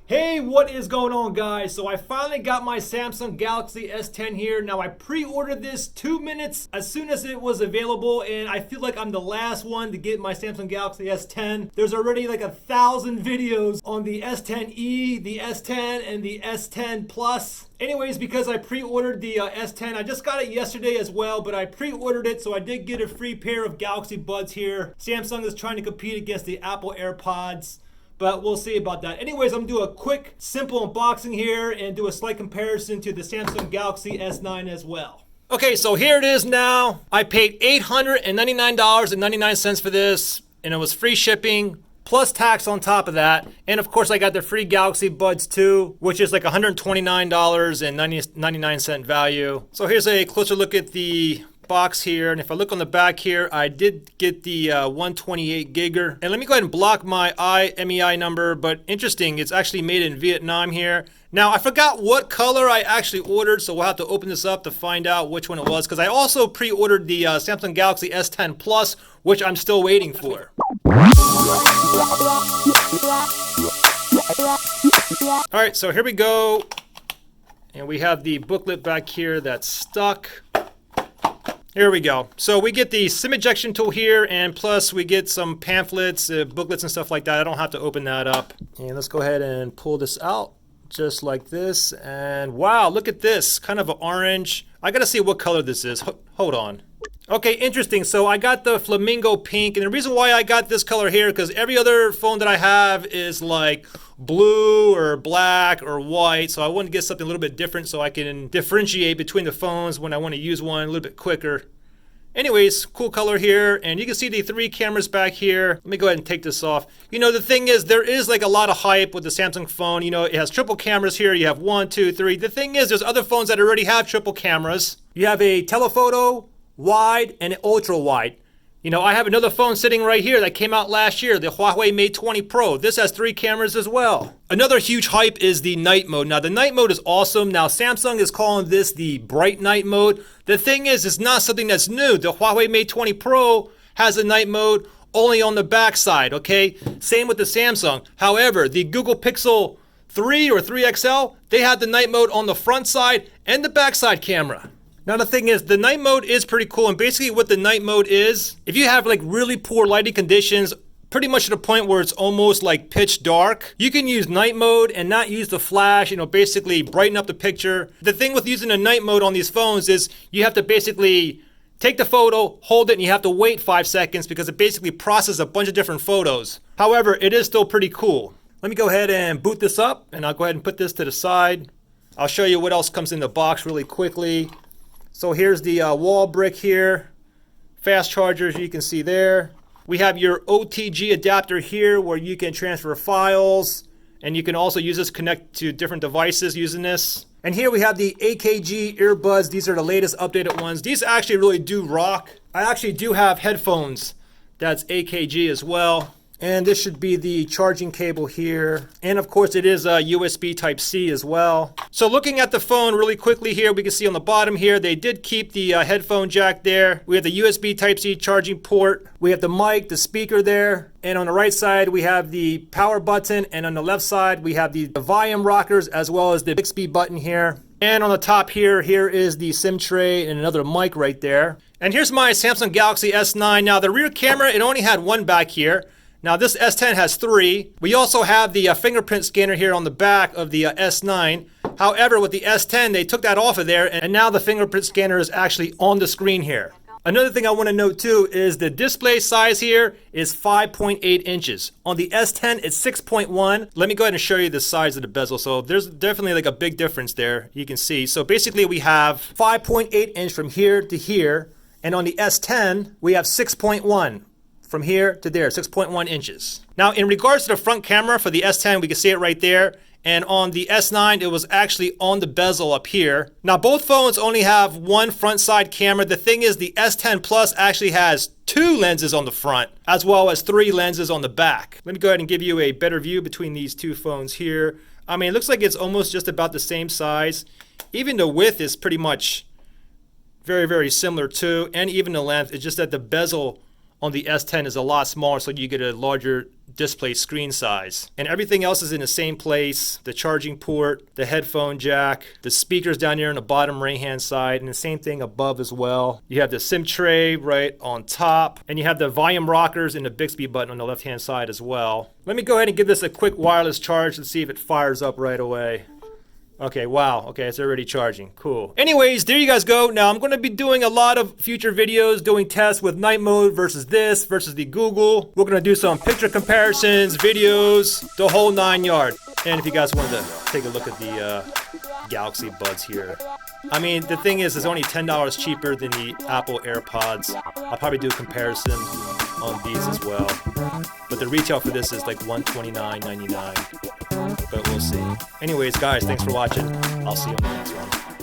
Hey, what is going on, guys? So I finally got my Samsung Galaxy S10 here. Now I pre-ordered this 2 minutes as soon as it was available, and I feel like I'm the last one to get my Samsung Galaxy S10. There's already like 1,000 videos on the S10e, the S10, and the S10 Plus. Anyways, because I pre-ordered the S10, I just got it yesterday as well, but I pre-ordered it, so I did get a free pair of Galaxy Buds here. Samsung is trying to compete against the Apple AirPods, but we'll see about that. Anyways, I'm gonna do a quick, simple unboxing here and do a slight comparison to the Samsung Galaxy S9 as well. Okay, so here it is now. I paid $899.99 for this, and it was free shipping, plus tax on top of that. And of course, I got the free Galaxy Buds too, which is like $129.99 value. So here's a closer look at the box here, and if I look on the back here, I did get the 128 giger. And let me go ahead and block my IMEI number, but interesting, it's actually made in Vietnam here. Now I forgot what color I actually ordered, so we'll have to open this up to find out which one it was, because I also pre-ordered the Samsung Galaxy S10 Plus, which I'm still waiting for. Alright, so here we go, and we have the booklet back here that's stuck. Here we go. So we get the SIM ejection tool here, and plus we get some pamphlets, booklets and stuff like that. I don't have to open that up. And let's go ahead and pull this out just like this. And wow, look at this, kind of an orange. I gotta see what color this is. Hold on. Okay, interesting. So I got the Flamingo pink, and the reason why I got this color here, because every other phone that I have is like blue or black or white, so I want to get something a little bit different so I can differentiate between the phones when I want to use one a little bit quicker. Anyways, cool color here, and you can see the 3 cameras back here. Let me go ahead and take this off. You know, the thing is, there is like a lot of hype with the Samsung phone. You know, it has triple cameras here. You have 1, 2, 3. The thing is, there's other phones that already have triple cameras. You have a telephoto, wide, and an ultra wide. You know, I have another phone sitting right here that came out last year, the Huawei Mate 20 Pro. This has 3 cameras as well. Another huge hype is the night mode. Now, the night mode is awesome. Now, Samsung is calling this the bright night mode. The thing is, it's not something that's new. The Huawei Mate 20 Pro has a night mode only on the back side, okay? Same with the Samsung. However, the Google Pixel 3 or 3 XL, they had the night mode on the front side and the back side camera. Now the thing is, the night mode is pretty cool, and basically what the night mode is, if you have like really poor lighting conditions, pretty much to the point where it's almost like pitch dark, you can use night mode and not use the flash, you know, basically brighten up the picture. The thing with using the night mode on these phones is you have to basically take the photo, hold it, and you have to wait 5 seconds because it basically processes a bunch of different photos. However, it is still pretty cool. Let me go ahead and boot this up, and I'll go ahead and put this to the side. I'll show you what else comes in the box really quickly. So here's the wall brick here, fast chargers you can see there. We have your OTG adapter here where you can transfer files, and you can also use this to connect to different devices using this. And here we have the AKG earbuds. These are the latest updated ones. These actually really do rock. I actually do have headphones that's AKG as well. And this should be the charging cable here. And of course it is a USB Type-C as well. So looking at the phone really quickly here, we can see on the bottom here, they did keep the headphone jack there. We have the USB Type-C charging port. We have the mic, the speaker there. And on the right side, we have the power button. And on the left side, we have the volume rockers as well as the Bixby button here. And on the top here is the SIM tray and another mic right there. And here's my Samsung Galaxy S9. Now the rear camera, it only had 1 back here. Now this S10 has 3. We also have the fingerprint scanner here on the back of the S9. However, with the S10, they took that off of there, and now the fingerprint scanner is actually on the screen here. Another thing I want to note too is the display size here is 5.8 inches. On the S10, it's 6.1. Let me go ahead and show you the size of the bezel. So there's definitely like a big difference there, you can see. So basically we have 5.8 inch from here to here, and on the S10, we have 6.1. From here to there, 6.1 inches. Now, in regards to the front camera for the S10, we can see it right there. And on the S9, it was actually on the bezel up here. Now, both phones only have 1 front side camera. The thing is, the S10 Plus actually has 2 lenses on the front, as well as 3 lenses on the back. Let me go ahead and give you a better view between these 2 phones here. I mean, it looks like it's almost just about the same size. Even the width is pretty much very, very similar too. And even the length, it's just that the bezel on the S10 is a lot smaller, so you get a larger display screen size. And everything else is in the same place. The charging port, the headphone jack, the speakers down here on the bottom right hand side, and the same thing above as well. You have the SIM tray right on top, and you have the volume rockers and the Bixby button on the left hand side as well. Let me go ahead and give this a quick wireless charge and see if it fires up right away. Okay, wow. Okay, it's already charging. Cool. Anyways, there you guys go. Now, I'm going to be doing a lot of future videos doing tests with night mode versus this, versus the Google. We're going to do some picture comparisons, videos, the whole 9 yards. And if you guys wanted to take a look at the Galaxy Buds here. I mean, the thing is, it's only $10 cheaper than the Apple AirPods. I'll probably do a comparison on these as well. But the retail for this is like $129.99. But we'll see. Anyways, guys, thanks for watching. I'll see you on the next one.